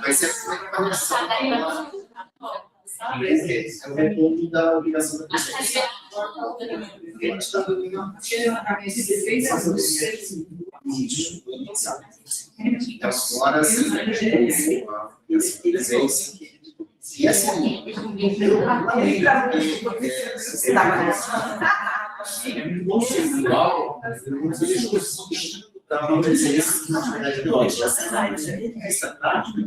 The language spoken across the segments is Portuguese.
Vai ser é o ponto da obrigação da pessoa. Então, agora sim, essa presença. E assim, da uma presença, na verdade, essa prática,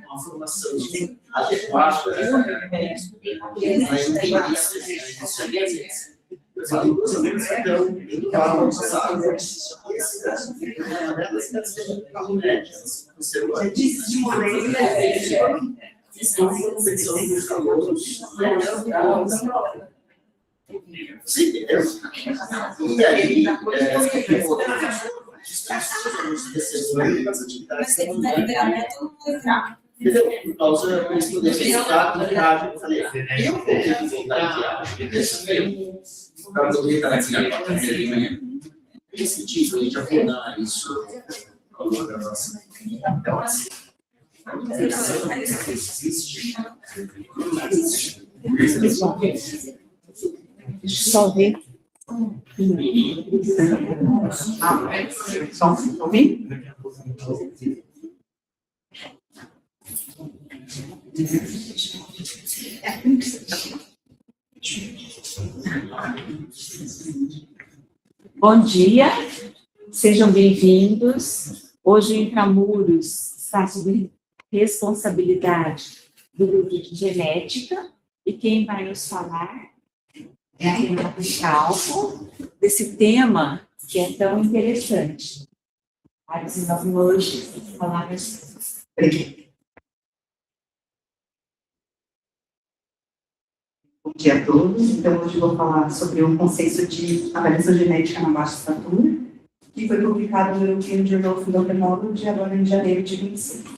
uma formação adequada e aí, por causa do estudo desse resultado, na verdade, eu falei, eu vou ter que voltar aqui para poder estar aqui na quarta-feira de manhã. Nesse sentido, a gente abordar isso ao longo da nossa. Então, assim, existe. Só ver. Só ouvir? Bom dia, sejam bem-vindos. Hoje o Intramuros está sob responsabilidade do grupo de genética e quem vai nos falar é a Renata Scalpo, desse tema que é tão interessante. Várias imunologias, palavras. Bom dia a todos. Então, hoje eu vou falar sobre o conceito de avaliação genética na baixa estatura, que foi publicado no European Journal of Endocrinology agora em janeiro de 25.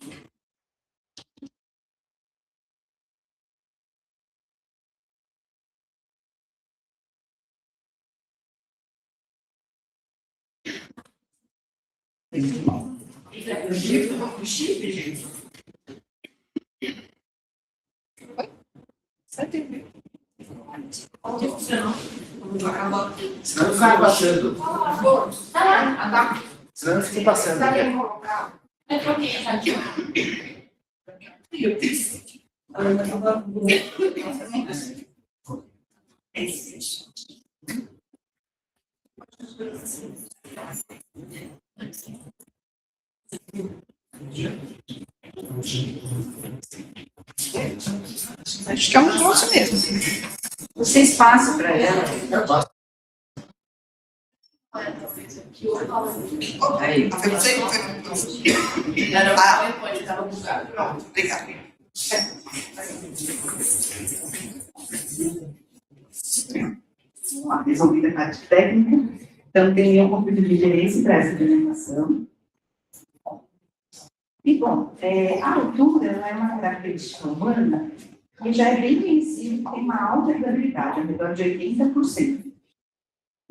Senão fica passando. Senão fica passando. Acho que é um negócio mesmo. Vocês passam para ela. Aí. Pronto, obrigada. Vamos lá, resolvida a parte técnica. Então, tem um conflito de interesse para essa alimentação. E, bom, a altura é uma característica humana que já é bem conhecido que tem uma alta heredabilidade, ao redor de 80%.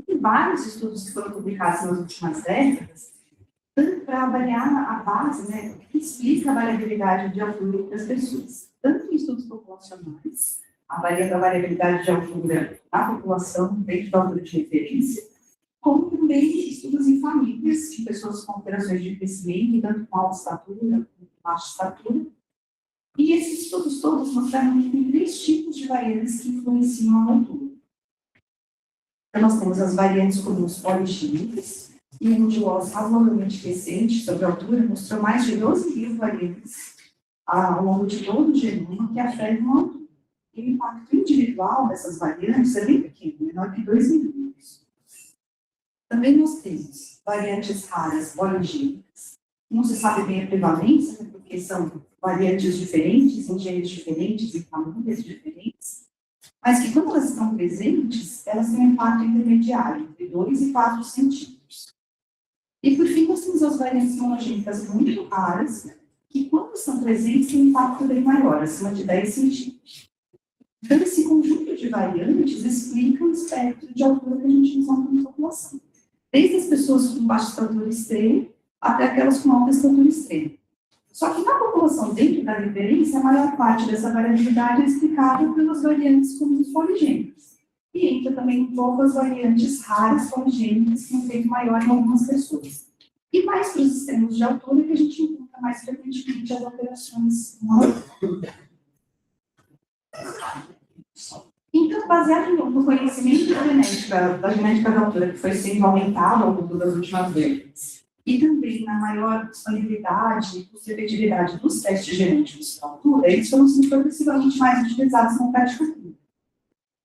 Tem vários estudos que foram publicados nas últimas décadas, tanto para avaliar a base, né, que explica a variabilidade de altura das pessoas, tanto em estudos populacionais, avaliando a variabilidade de altura da população dentro da altura de referência, como também estudos em famílias de pessoas com alterações de crescimento, tanto com alta estatura quanto com baixa estatura. E esses estudos todos mostraram que tem 3 tipos de variantes que influenciam a altura. Então, nós temos as variantes comuns poligênicas, e um de nós razoavelmente recente sobre a altura mostrou mais de 12.000 variantes ao longo de todo o genoma que afetam a altura. E o impacto individual dessas variantes é bem pequeno, menor que 2 milímetros. Também nós temos variantes raras poligênicas. Não se sabe bem a prevalência, né, porque são variantes diferentes, em genes diferentes, em famílias diferentes, mas que quando elas estão presentes, elas têm um impacto intermediário, entre 2 e 4 centímetros. E por fim, nós temos as variantes monogênicas muito raras, que quando estão presentes, têm um impacto bem maior, acima de 10 centímetros. Então, esse conjunto de variantes explica o espectro de altura que a gente encontra na população. Desde as pessoas com baixa estatura extrema até aquelas com alta estatura extrema. Só que na população dentro da referência, a maior parte dessa variabilidade é explicada pelas variantes comuns poligênicas. E entra também um pouco as variantes raras poligênicas, que têm um efeito maior em algumas pessoas. E mais para os extremos de altura, que a gente encontra mais frequentemente as alterações na altura. Então, baseado no conhecimento da genética da altura, que foi sendo aumentado ao longo das últimas décadas, e também na maior disponibilidade e custo-efetividade dos testes genéticos da altura, eles foram sendo progressivamente mais utilizados na prática clínica.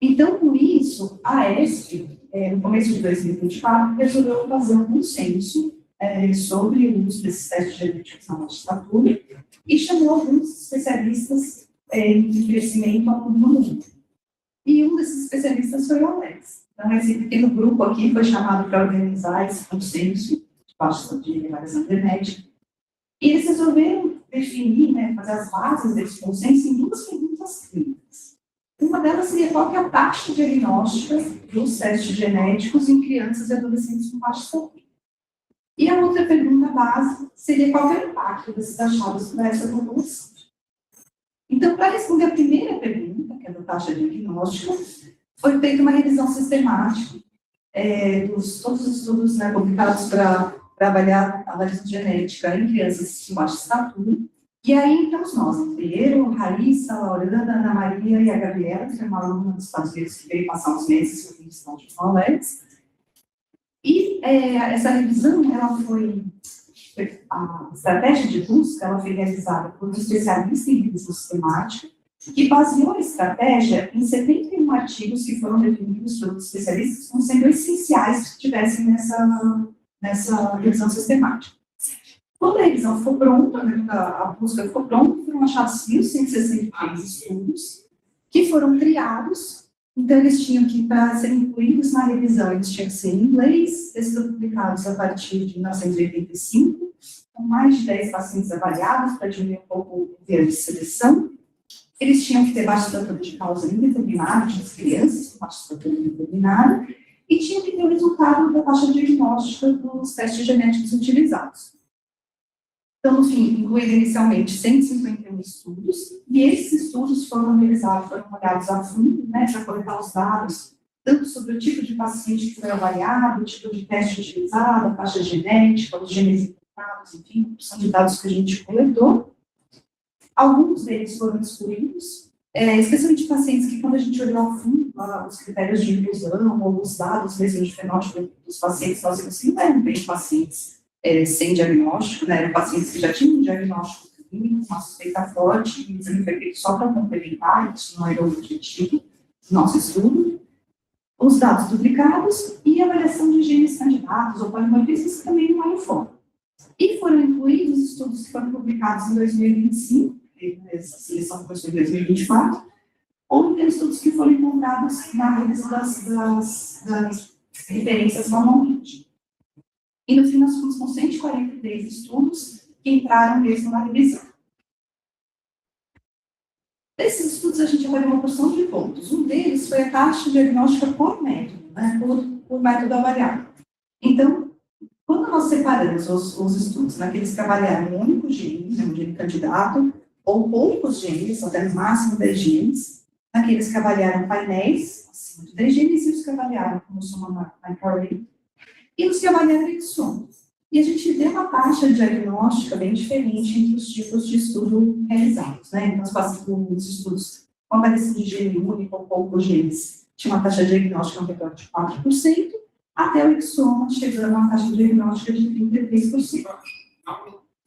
Então, com isso, a ESP, no começo de 2024, resolveu fazer um consenso sobre o uso desses testes genéticos na estatura e chamou alguns especialistas em crescimento ao longo do mundo. E um desses especialistas foi o Alex. Então, esse pequeno grupo aqui foi chamado para organizar esse consenso de avaliação genética. E eles resolveram definir, fazer as bases desse consenso em duas perguntas clínicas. Uma delas seria qual que é a taxa diagnóstica dos testes genéticos em crianças e adolescentes com baixa estatura. E a outra pergunta base seria qual é o impacto desses achados para essa população. Então, para responder a primeira pergunta, que é da taxa diagnóstica, foi feita uma revisão sistemática dos todos os estudos publicados para avaliar a avaliação genética em crianças com baixa estatura. E aí, entramos nós, eu, Raíssa, a Laurana, a Ana Maria e a Gabriela, que é uma aluna dos Estados Unidos que veio passar uns meses no estágio de Alex. E essa revisão, ela foi a estratégia de busca, ela foi realizada por um especialista em revisão sistemática, que baseou a estratégia em 71 artigos que foram definidos pelos especialistas como sendo essenciais que estivessem nessa revisão sistemática. Quando a revisão ficou pronta, a busca ficou pronta, foram achados 1.163 estudos que foram triados. Então, eles tinham que, para serem incluídos na revisão, eles tinham que ser em inglês, eles foram publicados a partir de 1985, com mais de 10 pacientes avaliados, para diminuir um pouco o viés de seleção. Eles tinham que ter baixa estatura de causa indeterminada, de crianças com baixa estatura indeterminada, e tinham que ter o resultado da taxa diagnóstica dos testes genéticos utilizados. Então, no fim, incluíram inicialmente 151 estudos, e esses estudos foram realizados, foram olhados a fundo, para coletar os dados, tanto sobre o tipo de paciente que foi avaliado, o tipo de teste utilizado, a taxa genética, os genes encontrados, enfim, são de dados que a gente coletou. Alguns deles foram excluídos, especialmente pacientes que, quando a gente olhou a fundo os critérios de inclusão, ou os dados mesmo de fenótipo dos pacientes, nós vimos que não eram bem pacientes sem diagnóstico, eram pacientes que já tinham um diagnóstico clínico, uma suspeita forte, e o exame foi feito só para complementar, isso não era o objetivo do nosso estudo. Os dados duplicados e a avaliação de genes candidatos ou polimorfismos, que também não é foco. E foram incluídos os estudos que foram publicados em 2025, essa seleção foi em 2024, ou estudos que foram encontrados na rede das referências normalmente. E no fim nós fomos com 143 estudos que entraram mesmo na revisão. Desses estudos a gente avaliou uma porção de pontos. Um deles foi a taxa diagnóstica por método, por método avaliado. Então, quando nós separamos os estudos naqueles que avaliaram um único gene, um gene candidato, ou poucos genes, até no máximo 10 genes, naqueles que avaliaram painéis, acima de 10 genes, e os que avaliaram como soma array, e os que avaliaram exomas. E a gente vê uma taxa diagnóstica bem diferente entre os tipos de estudo realizados. Então, os estudos com avaliação de gene único ou poucos genes tinha uma taxa diagnóstica ao redor de 4%, até o exoma chegando a uma taxa diagnóstica de 33%.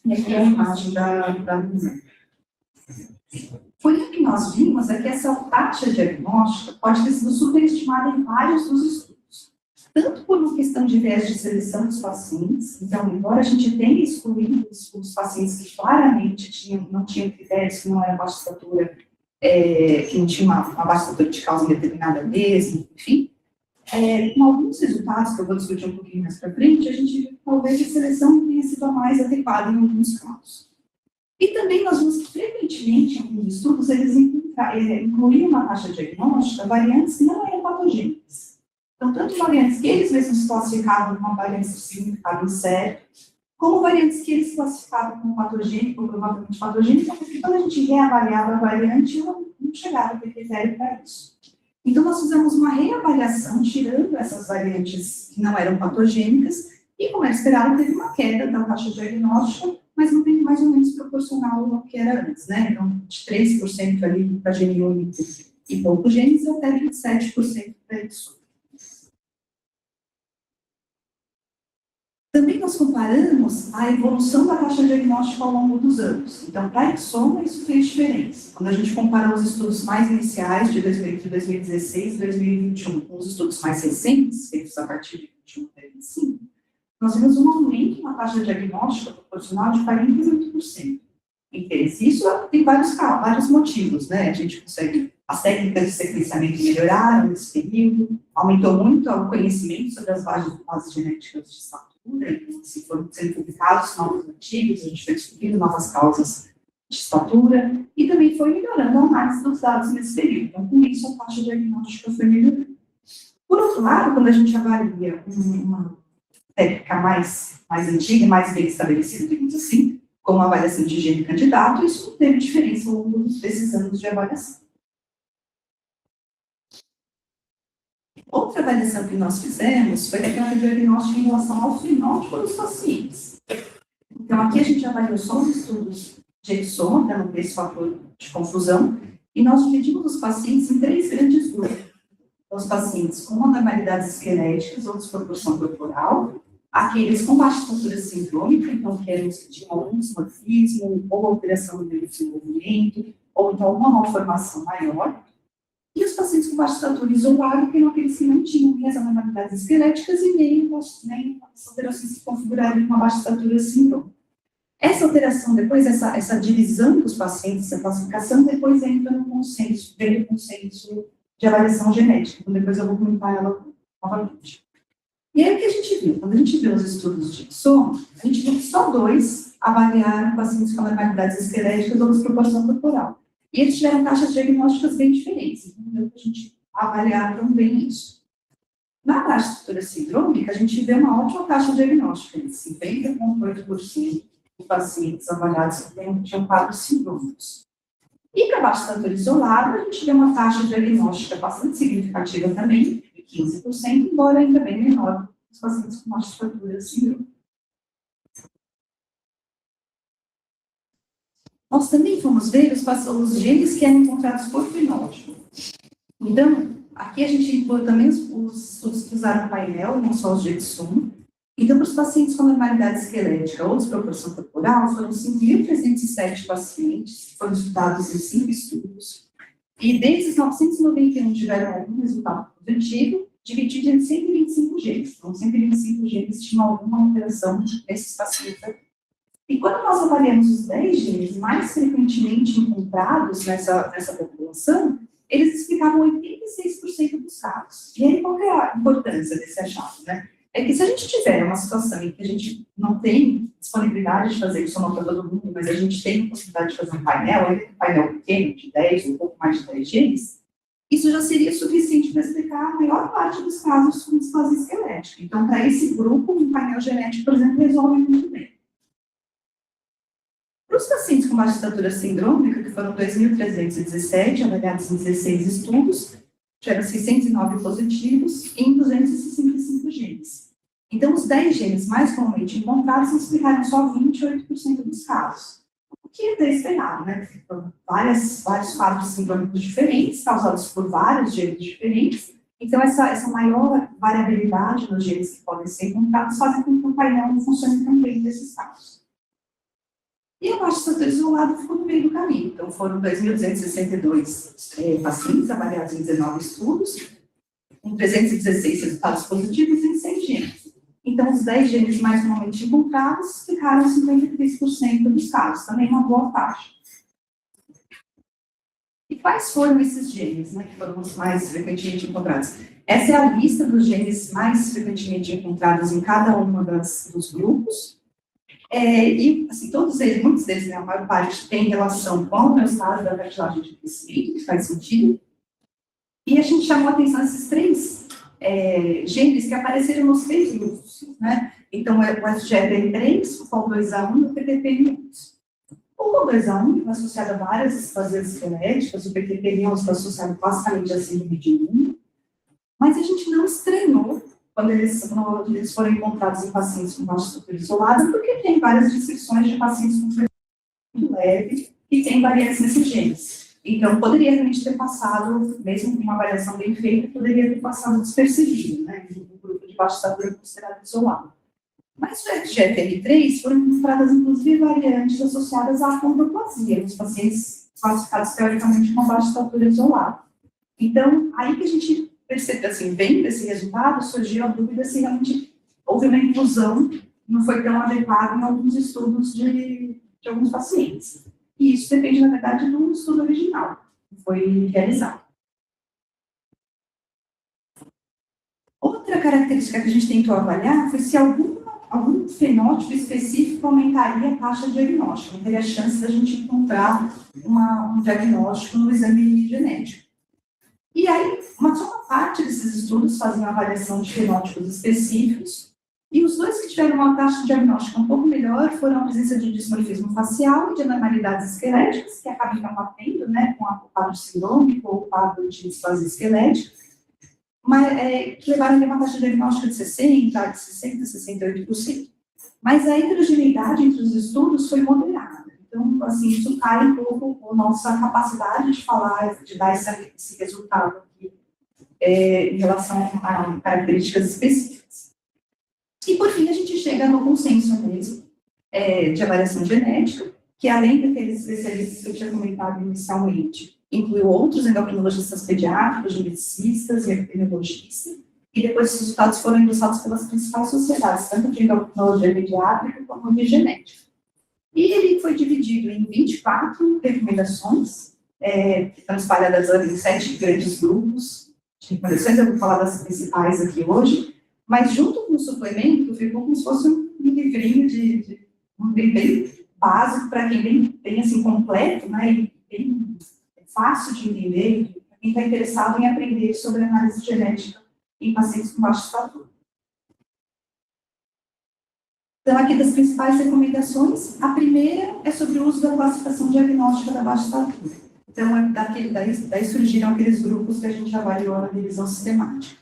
E aqui é a imagem da revisão. Por isso que nós vimos é que essa taxa diagnóstica pode ter sido superestimada em vários dos estudos. Tanto por uma questão de viés de seleção dos pacientes, então, embora a gente tenha excluído os pacientes que claramente não tinham critérios, que não eram baixa estatura, que não tinha uma baixa estatura de causa indeterminada mesmo, enfim, com alguns resultados, que eu vou discutir um pouquinho mais para frente, a gente viu que talvez a seleção tenha sido a mais adequada em alguns casos. E também nós vimos que, frequentemente, em alguns estudos, eles incluíam na taxa diagnóstica variantes que não eram patogênicas. Então, tanto variantes que eles mesmos classificavam como variantes de significado incerto, como variantes que eles classificavam como patogênico ou provavelmente patogênica, porque quando a gente reavaliava a variante, não chegava a ter critério para isso. Então, nós fizemos uma reavaliação, tirando essas variantes que não eram patogênicas, e, como era esperado, teve uma queda da taxa diagnóstica, mas não tem mais ou menos proporcional ao que era antes, né? Então, de 13% ali para gene único e poucos genes, até 27% para isso. Também nós comparamos a evolução da taxa diagnóstica ao longo dos anos. Então, para a Exoma, isso fez diferença. Quando a gente comparou os estudos mais iniciais, de 2016 e 2021, com os estudos mais recentes, feitos a partir de 2021 e 2025, nós vimos um aumento na taxa diagnóstica proporcional de 48%. Isso tem vários motivos, né? A gente consegue, as técnicas de sequenciamento melhoraram nesse período, aumentou muito o conhecimento sobre as bases genéticas de estatura, se foram sendo publicados novos artigos, a gente foi descobrindo novas causas de estatura, e também foi melhorando a análise dos dados nesse período. Então, com isso, a taxa diagnóstica foi melhorando. Por outro lado, quando a gente avalia uma técnica mais antiga, mais bem estabelecida, digamos assim, como a avaliação de gene candidato, isso não teve diferença ao longo desses anos de avaliação. Outra avaliação que nós fizemos foi aquela diagnóstica em relação ao fenótipo dos pacientes. Então, aqui a gente avaliou só os estudos de Exoma, para não ter esse fator de confusão, e nós dividimos os pacientes em 3 grandes grupos. Os pacientes com anormalidades esqueléticas ou desproporção corporal, aqueles com baixa estatura sindrômica, então que tinham algum dismorfismo, ou alteração no desenvolvimento, ou então uma malformação maior, e os pacientes com baixa estatura isolada, que eram aqueles que não tinham nem as anormalidades esqueléticas e nem as alterações que configurariam uma baixa estatura sindrômica. Essa alteração, depois, essa divisão dos pacientes, essa classificação, depois entra no consenso, vem do consenso de avaliação genética. Então, depois eu vou comentar ela novamente. E aí, o que a gente viu? Quando a gente viu os estudos de Exoma, a gente viu que só 2 avaliaram pacientes com anormalidades esqueléticas ou desproporção corporal. E eles tiveram taxas diagnósticas bem diferentes. Então, deu para a gente avaliar também isso. Na taxa de estrutura sindrômica, a gente vê uma ótima taxa diagnóstica, de 50,8% de pacientes avaliados que tinham quadros sindrômicos. E para baixa estatura isolada, a gente vê uma taxa diagnóstica bastante significativa também, de 15%, embora ainda bem menor dos pacientes com baixa estatura sindrômica. Nós também fomos ver os genes que eram encontrados por fenótipo. Então, aqui a gente inclui também os estudos que usaram o painel, não só os de Exoma. Então, para os pacientes com anormalidade esquelética ou desproporção corporal, foram 5.307 pacientes que foram estudados em 5 estudos. E desses, 991 tiveram algum resultado positivo, dividido em 125 genes. Então, 125 genes tinham alguma alteração nesses pacientes aqui. E quando nós avaliamos os 10 genes mais frequentemente encontrados nessa população, eles explicavam 86% dos casos. E aí, qual é a importância desse achado, né? É que se a gente tiver uma situação em que a gente não tem disponibilidade de fazer isso para todo mundo, mas a gente tem a possibilidade de fazer um painel pequeno, de 10 ou um pouco mais de 10 genes, isso já seria suficiente para explicar a maior parte dos casos com displasia esquelética. Então, para esse grupo, um painel genético, por exemplo, resolve muito bem. Para os pacientes com baixa estatura sindrômica, que foram 2.317, avaliados em 16 estudos, tiveram 609 positivos em 265 genes. Então, os 10 genes mais comumente encontrados explicaram só 28% dos casos. O que é esperado, né? Então, vários quadros sindrômicos diferentes, causados por vários genes diferentes. Então, essa maior variabilidade nos genes que podem ser encontrados fazem com que o painel não funcione tão bem nesses casos. E a baixa estatura isolada ficou no meio do caminho. Então, foram 2.262 pacientes avaliados em 19 estudos, com 316 resultados positivos em 100 genes. Então, os 10 genes mais comumente encontrados ficaram 53% dos casos, também uma boa taxa. E quais foram esses genes, né, que foram os mais frequentemente encontrados? Essa é a lista dos genes mais frequentemente encontrados em cada uma dos grupos. E, assim, todos eles, muitos deles, né, a maior parte, tem relação com o estado da cartilagem de crescimento, que faz sentido. E a gente chamou a atenção esses três genes que apareceram nos três grupos, né? Então, o FGFR3, o POL2A1 e o PTPN1. O POL2A1 está associado a várias displasias esqueléticas, o PTPN1 está associado basicamente a síndrome de Lund, mas a gente não estranhou quando eles foram encontrados em pacientes com baixa estrutura isolada, porque tem várias descrições de pacientes com frequência muito leve e tem variantes nesses genes. Então, poderia realmente ter passado, mesmo com uma avaliação bem feita, poderia ter passado despercebido, né, no grupo de baixa estatura considerado isolado. Mas o FGFR3 foram encontradas, inclusive, variantes associadas à achondroplasia, nos pacientes classificados teoricamente com baixa estatura isolada. Então, aí que a gente percebeu, assim, vendo esse resultado, surgiu a dúvida se realmente houve uma inclusão, não foi tão adequada em alguns estudos de alguns pacientes. E isso depende, na verdade, do estudo original que foi realizado. Outra característica que a gente tentou avaliar foi se algum fenótipo específico aumentaria a taxa de diagnóstico, teria a chance da gente encontrar um diagnóstico no exame genético. E aí, só uma parte desses estudos faziam avaliação de fenótipos específicos, e os dois que tiveram uma taxa de diagnóstico um pouco melhor foram a presença de dismorfismo facial e de anormalidades esqueléticas, que acabam batendo, né, com o quadro sindrômico ou o quadro de displasia esquelética, mas, que levaram a uma taxa de diagnóstico de 60%, 68%. Mas a heterogeneidade entre os estudos foi moderada. Então, assim, isso cai um pouco a nossa capacidade de falar, de dar esse resultado aqui, em relação a características específicas. E, por fim, a gente chega no consenso mesmo de avaliação genética, que além daqueles especialistas que eu tinha comentado inicialmente, incluiu outros endocrinologistas pediátricos, geneticistas e epidemiologistas, e depois os resultados foram endossados pelas principais sociedades, tanto de endocrinologia pediátrica como de genética. E ele foi dividido em 24 recomendações, que estão espalhadas em 7 grandes grupos de recomendações. Eu vou falar das principais aqui hoje, mas junto com o suplemento, ficou como se fosse um livrinho bem básico para quem bem assim, completo, né, e bem fácil de entender, para quem está interessado em aprender sobre análise genética em pacientes com baixa estatura. Então, aqui das principais recomendações, a primeira é sobre o uso da classificação diagnóstica da baixa estatura. Então, daí surgiram aqueles grupos que a gente avaliou na revisão sistemática.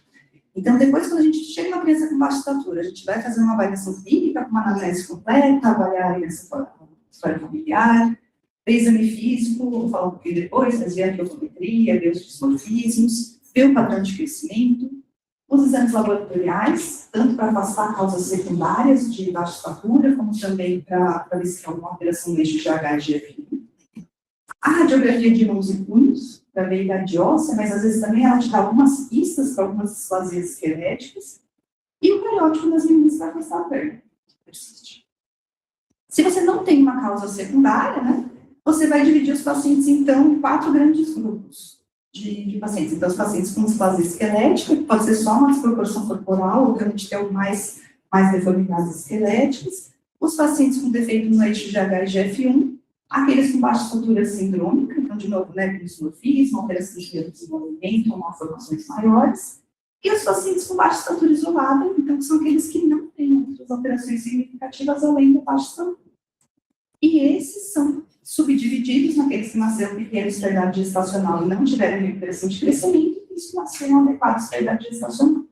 Então, depois, quando a gente chega uma criança com baixa estatura, a gente vai fazer uma avaliação clínica, com uma análise completa, avaliar essa história familiar, ver exame físico, vou falar um pouquinho depois, fazer a antropometria, ver os dismorfismos, ver o padrão de crescimento, os exames laboratoriais, tanto para afastar causas secundárias de baixa estatura, como também para ver se tem alguma alteração no eixo de H e GFI. A radiografia de mãos e punhos, para ver a idade óssea, mas às vezes também ela te dá algumas pistas para algumas displasias esqueléticas. E o periódico das meninas para afastar a perna. Se você não tem uma causa secundária, né, você vai dividir os pacientes, então, em 4 grandes grupos de pacientes. Então, os pacientes com displasia esquelética, que pode ser só uma desproporção corporal, ou realmente ter mais deformidades esqueléticas. Os pacientes com defeito no eixo de H e GF1, aqueles com baixa estatura sindrômica, então, de novo, né, com dismorfismo, alteração de desenvolvimento, ou malformações maiores. E os pacientes com baixa estatura isolada, então, que são aqueles que não têm outras alterações significativas além da baixa estatura. E esses são subdivididos naqueles que nasceram pequenos para a idade gestacional e não tiveram recuperação de crescimento, e os que nasceram adequados para a idade gestacional.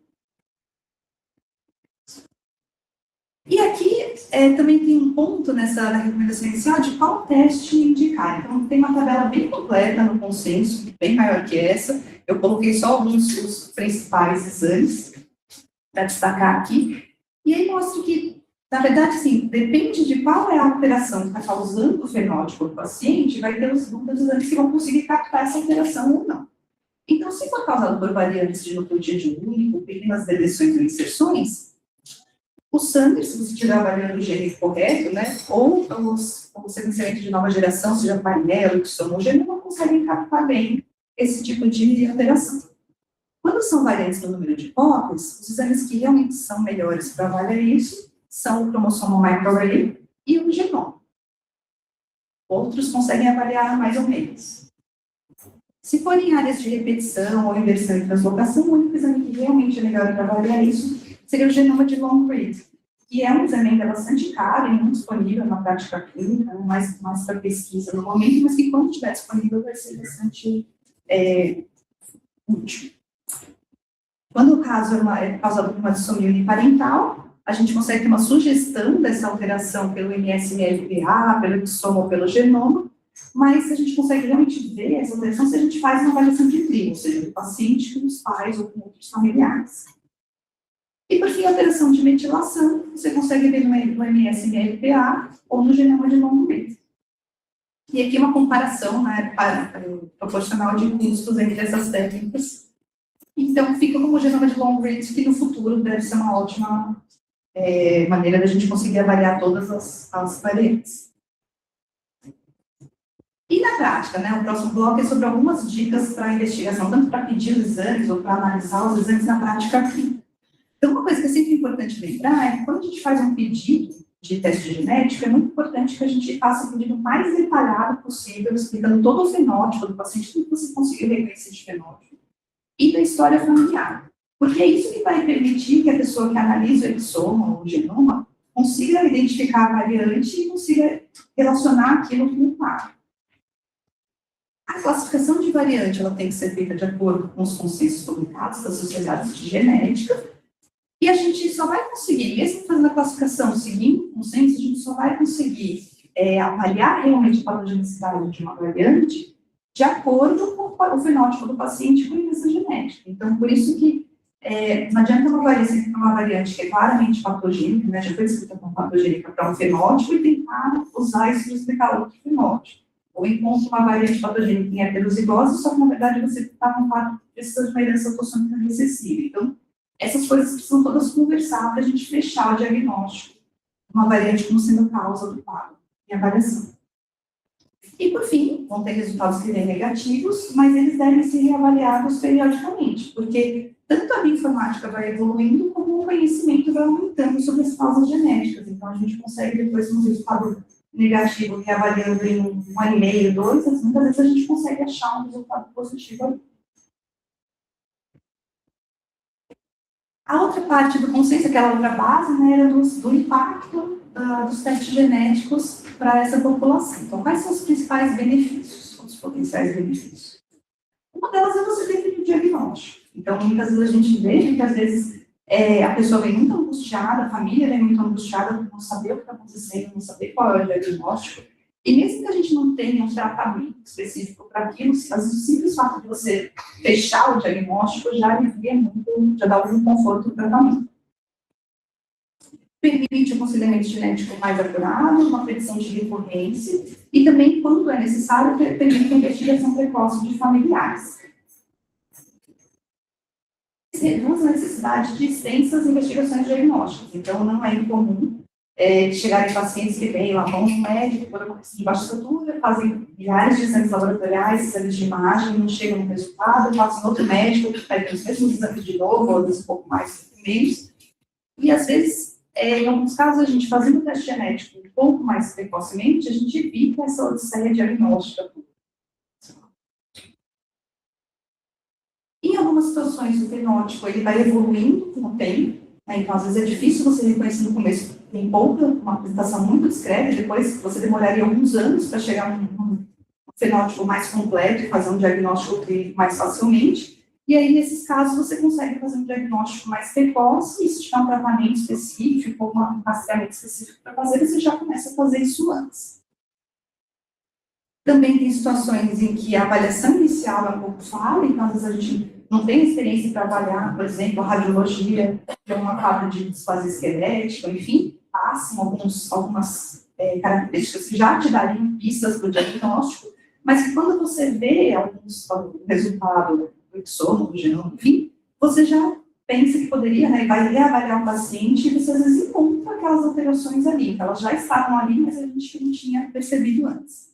E aqui também tem um ponto na recomendação inicial de qual teste indicar. Então, tem uma tabela bem completa no consenso, bem maior que essa. Eu coloquei só alguns dos principais exames para destacar aqui. E aí mostra que, na verdade, sim, depende de qual é a alteração que está causando o fenótipo do paciente, vai ter os grupos exames que vão conseguir captar essa alteração ou não. Então, se for causado por variantes de nucleotídeo único, pequenas deleções ou inserções, o Sanders, se você estiver avaliando o gene correto, né, ou o sequenciamento de nova geração, seja painel, xomogêneo, não conseguem captar bem esse tipo de alteração. Quando são variantes no número de cópias, os exames que realmente são melhores para avaliar isso são o cromossomo microarray e o genoma. Outros conseguem avaliar mais ou menos. Se for em áreas de repetição ou inversão e translocação, o único exame que realmente é melhor para avaliar isso seria o genoma de long read, que é um exame ainda bastante caro e não disponível na prática clínica, mais para pesquisa no momento, mas que quando estiver disponível vai ser bastante útil. Quando o caso é causado por uma dissomia uniparental, a gente consegue ter uma sugestão dessa alteração pelo MSMLPA, pelo exoma ou pelo genoma, mas a gente consegue realmente ver essa alteração se a gente faz uma avaliação de trio, ou seja, do paciente com os pais ou com outros familiares. E, por fim, a alteração de metilação, você consegue ver no MSMLPA ou no genoma de long read. E aqui uma comparação, né, proporcional de custos entre essas técnicas. Então, fica como o genoma de long read, que no futuro deve ser uma ótima maneira da gente conseguir avaliar todas as variantes. E na prática, né, o próximo bloco é sobre algumas dicas para a investigação, tanto para pedir os exames ou para analisar os exames na prática clínica. Então, uma coisa que é sempre importante lembrar é que quando a gente faz um pedido de teste genético, é muito importante que a gente faça o pedido mais detalhado possível, explicando todo o fenótipo do paciente, tudo que você conseguiu reconhecer de fenótipo, e da história familiar. Porque é isso que vai permitir que a pessoa que analisa o exoma ou o genoma consiga identificar a variante e consiga relacionar aquilo com o quadro. A classificação de variante ela tem que ser feita de acordo com os consensos publicados das sociedades de genética, e a gente só vai conseguir, mesmo fazendo a classificação seguindo o consenso, a gente só vai conseguir avaliar realmente a patogenicidade de uma variante de acordo com o fenótipo do paciente com herança genética. Então, por isso que não adianta uma variante que é claramente patogênica, né, já foi descrita como patogênica para um fenótipo e tentar usar isso para explicar outro fenótipo. Ou encontra uma variante patogênica em heterozigose, só que na verdade você está com quadro precisando de uma herança autossômica recessiva. Então, essas coisas precisam todas conversar para a gente fechar o diagnóstico, uma variante como sendo a causa do quadro e avaliação. E, por fim, vão ter resultados que vêm negativos, mas eles devem ser reavaliados periodicamente, porque tanto a bioinformática vai evoluindo, como o conhecimento vai aumentando sobre as causas genéticas. Então, a gente consegue, depois, um resultado negativo, reavaliando em 1 ano e meio, 2, muitas vezes a gente consegue achar um resultado positivo ali. A outra parte do consenso, aquela outra base, né, era do impacto dos testes genéticos para essa população. Então, quais são os principais benefícios, os potenciais benefícios? Uma delas é você definir o diagnóstico. Então, muitas vezes a gente vê que, às vezes, a pessoa vem muito angustiada, a família vem muito angustiada por não saber o que está acontecendo, não saber qual é o diagnóstico. E mesmo que a gente não tenha um tratamento específico para aquilo, às vezes o simples fato de você fechar o diagnóstico já alivia muito, já dá algum conforto no tratamento. Permite um aconselhamento genético mais acurado, uma predição de recorrência e também, quando é necessário, permite a investigação precoce de familiares. Reduz a necessidade de extensas investigações diagnósticas. Então, não é incomum chegarem pacientes que vêm lá, vão no médico, por de baixa estatura, fazem milhares de exames laboratoriais, exames de imagem, não chegam no resultado, passam em outro médico, que pede os mesmos exames de novo, ou às vezes um pouco mais, menos. E, às vezes, em alguns casos, a gente fazendo o teste genético um pouco mais precocemente, a gente evita essa odisseia diagnóstica. Em algumas situações, o fenótipo ele vai evoluindo com o tempo, né? Então, às vezes, é difícil você reconhecer no começo, tem pouca, uma apresentação muito discreta, depois você demoraria alguns anos para chegar a um fenótipo mais completo e fazer um diagnóstico clínico mais facilmente. E aí, nesses casos, você consegue fazer um diagnóstico mais precoce, e se tiver um tratamento específico, ou um rastreamento específico para fazer, você já começa a fazer isso antes. Também tem situações em que a avaliação inicial é um pouco falha, então, às vezes, a gente não tem experiência para avaliar, por exemplo, a radiologia, que é uma quadro de displasia esquelética, enfim, passam algumas características que já te dariam pistas para o diagnóstico, mas que quando você vê o resultado do exoma, do genoma, enfim, você já pensa que poderia, né, vai reavaliar um paciente e você às vezes encontra aquelas alterações ali, que elas já estavam ali, mas a gente não tinha percebido antes.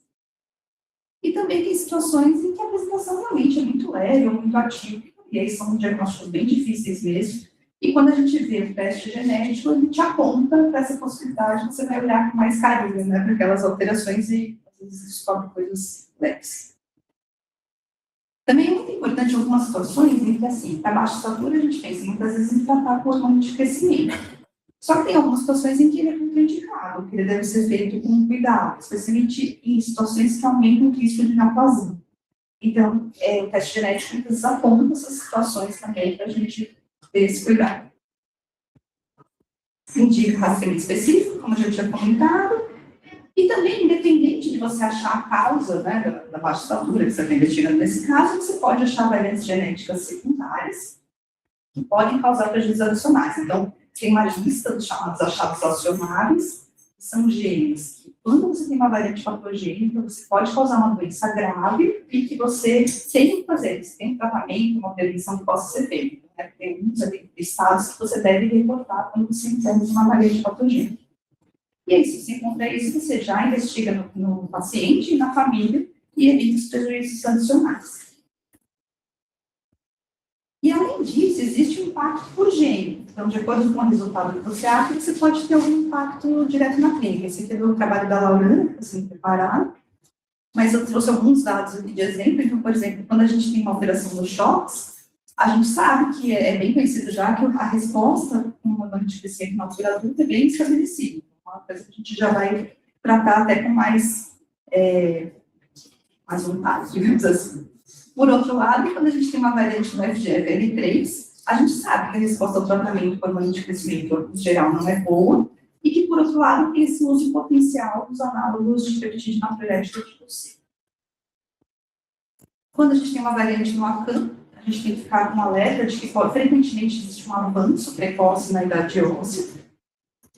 E também tem situações em que a apresentação realmente é muito leve ou muito atípica, e aí são diagnósticos bem difíceis mesmo, E quando a gente vê o teste genético, ele te aponta para essa possibilidade, você vai olhar com mais carinho, né, para aquelas alterações e às vezes descobre coisas leves. Também é muito importante em algumas situações em que, assim, para baixa estatura, a gente pensa muitas vezes em tratar com hormônio de crescimento. Só que tem algumas situações em que ele é contraindicado, que ele deve ser feito com cuidado, especialmente em situações que aumentam o risco de neoplasia. Então, o teste genético precisa apontar essas situações também para a gente ter esse cuidado. Indica rastreamento específico, como a gente já comentado, e também, independente de você achar a causa, né, da baixa estatura que você está investigando nesse caso, você pode achar variantes genéticas secundárias que podem causar prejuízos adicionais. Então, tem uma lista dos chamados achados acionáveis, que são genes que, quando você tem uma variante patogênica, você pode causar uma doença grave e que você tem que fazer. Você tem um tratamento, uma prevenção que possa ser feita. Né? Tem muitos estados que você deve reportar quando você entende uma variante patogênica. E aí, se você encontrar isso, você já investiga no paciente e na família e evita os prejuízos adicionais. E, além disso, existe um impacto por gene. Então, de acordo com o resultado que você acha, você pode ter algum impacto direto na clínica. Esse aqui é o trabalho da Laurana, que você me prepararam. Mas eu trouxe alguns dados aqui de exemplo. Então, por exemplo, quando a gente tem uma alteração nos choques, a gente sabe que é bem conhecido já que a resposta com uma antidepressiva na altura adulta é bem estabelecida. Uma coisa que a gente já vai tratar até com mais vontade, digamos assim. Por outro lado, quando a gente tem uma variante no FGFR3, a gente sabe que a resposta ao tratamento por hormônio de crescimento em geral não é boa, e que, por outro lado, tem esse uso potencial dos análogos de peptídeo natriurético tipo C. Quando a gente tem uma variante no ACAM, a gente tem que ficar com um alerta de que frequentemente existe um avanço precoce na idade óssea.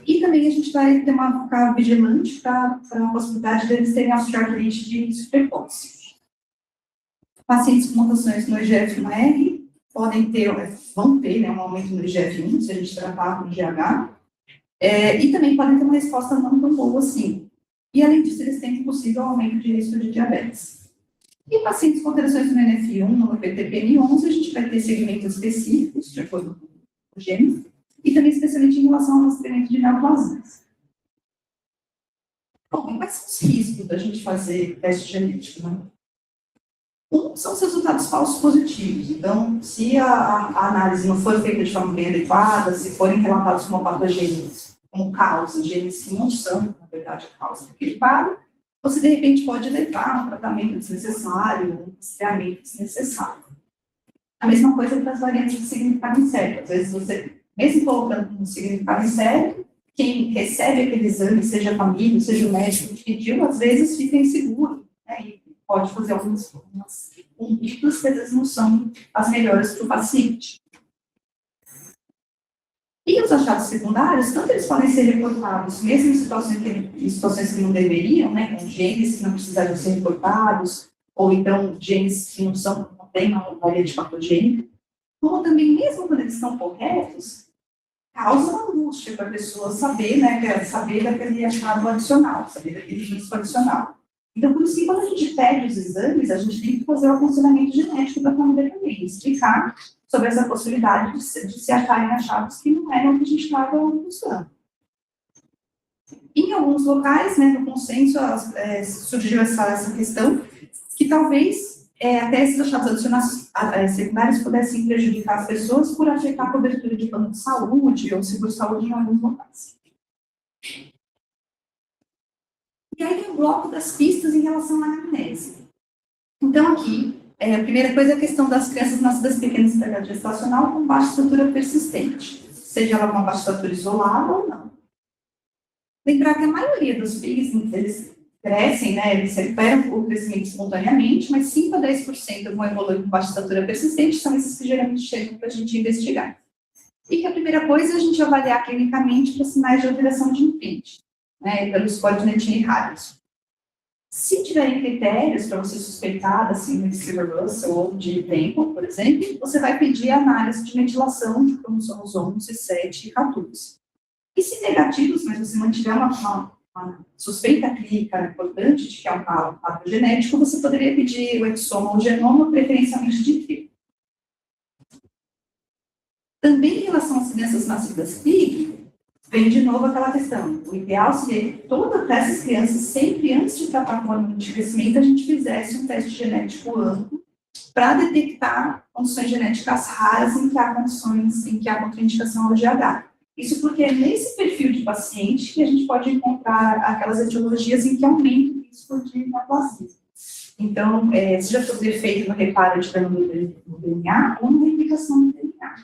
E também a gente vai ter ficar vigilante para a possibilidade de eles terem osteoartrite de início precoce. Pacientes com mutações no IGF-1R vão ter, né, um aumento no IGF-1, se a gente tratar com GH, e também podem ter uma resposta não tão boa assim. E, além disso, eles têm possível aumento de risco de diabetes. E pacientes com alterações no NF1, no PTPN11, a gente vai ter segmentos específicos, de acordo com o gene, e também especialmente em relação ao rastreamento de neoplasias. Bom, e quais são os riscos da gente fazer teste genético, né? Um são os resultados falsos positivos. Então, se a análise não for feita de forma bem adequada, se forem relatados como patogênicos, como causa, genes que não são, na verdade, a causa daquele quadro, você, de repente, pode levar a um tratamento desnecessário, um rastreamento desnecessário. A mesma coisa para as variantes de significado incerto. Às vezes, você, mesmo colocando um significado incerto, quem recebe aquele exame, seja a família, seja o médico que pediu, às vezes fica inseguro, né? E pode fazer algumas condutas que às vezes não são as melhores para o paciente. E os achados secundários, tanto eles podem ser reportados, mesmo em situações que não deveriam, né, com genes que não precisariam ser reportados, ou então genes que não têm uma variante patogênica, como também, mesmo quando eles estão corretos, causa uma angústia para a pessoa saber, né, saber daquele achado adicional, saber daquele risco adicional. Então, por isso que quando a gente pede os exames, a gente tem que fazer o aconselhamento genético da família também, explicar sobre essa possibilidade de se acharem achados que não eram o que a gente estava buscando. Em alguns locais, né, no consenso, surgiu essa questão que talvez até esses achados adicionais secundários pudessem prejudicar as pessoas por afetar a cobertura de plano de saúde ou seguro-saúde em alguns locais. E aí tem o bloco das pistas em relação à anamnese. Então, aqui, a primeira coisa é a questão das crianças nascidas pequenas em idade gestacional com baixa estatura persistente, seja ela uma baixa estatura isolada ou não. Lembrar que a maioria dos filhos, eles crescem, né, eles recuperam o crescimento espontaneamente, mas 5 a 10% vão evoluir com baixa estatura persistente, são esses que geralmente chegam para a gente investigar. E que a primeira coisa é a gente avaliar clinicamente para sinais de alteração de imprint, né, pelo score de Netin e Harris. Se tiverem critérios para você suspeitar da síndrome de Silver-Russell ou de Temple, por exemplo, você vai pedir a análise de metilação de cromossomos 11, 7 e 14. E se negativos, mas você mantiver uma suspeita clínica importante de que é um quadro genético, você poderia pedir o exoma ou genoma, preferencialmente de fio. Também em relação às crianças nascidas PIG, vem de novo aquela questão. O ideal seria que todas essas crianças, sempre antes de tratar com hormônio de crescimento, a gente fizesse um teste genético amplo para detectar condições genéticas raras em que há condições, em que há contraindicação ao GH. Isso porque é nesse perfil de paciente que a gente pode encontrar aquelas etiologias em que aumenta o risco de neoplasia. Então, seja por defeito no reparo de dano no DNA ou na replicação do DNA.